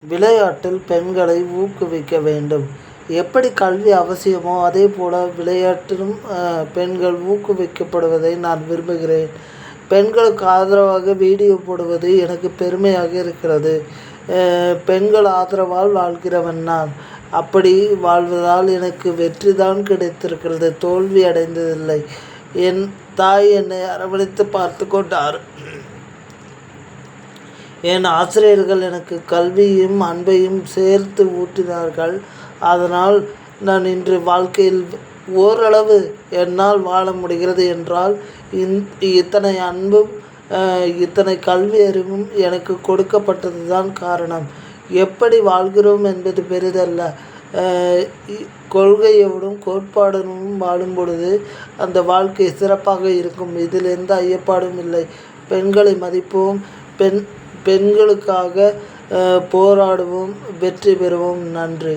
விளையாட்டில் பெண்களை ஊக்குவிக்க வேண்டும். எப்படி கல்வி அவசியமோ அதேபோல விளையாட்டிலும் பெண்கள் ஊக்குவிக்கப்படுவதை நான் விரும்புகிறேன். பெண்களுக்கு ஆதரவாக வீடியோ போடுவது எனக்கு பெருமையாக இருக்கிறது. பெண்கள் ஆதரவால் வாழ்கிறவன் நான். அப்படி வாழ்வதால் எனக்கு வெற்றிதான் கிடைத்திருக்கிறது, தோல்வி அடைந்ததில்லை. என் தாய் என்னை அரவணைத்து பார்த்து கொண்டார். என் ஆசிரியர்கள் எனக்கு கல்வியும் அன்பையும் சேர்த்து ஊட்டினார்கள். அதனால் நான் இன்று வாழ்க்கையில் ஓரளவு என்னால் வாழ முடிகிறது என்றால் இத்தனை அன்பும் இத்தனை கல்வி அறிவும் எனக்கு கொடுக்கப்பட்டது தான் காரணம். எப்படி வாழ்கிறோம் என்பது பெரிதல்ல, கொள்கையோடும் கோட்பாடுடன் வாழும் பொழுது அந்த வாழ்க்கை சிறப்பாக இருக்கும். இதில் எந்த ஐயப்பாடும் இல்லை. பெண்களை மதிப்போம், பெண்களுக்காக போராடுவோம், வெற்றி பெறுவோம். நன்றி.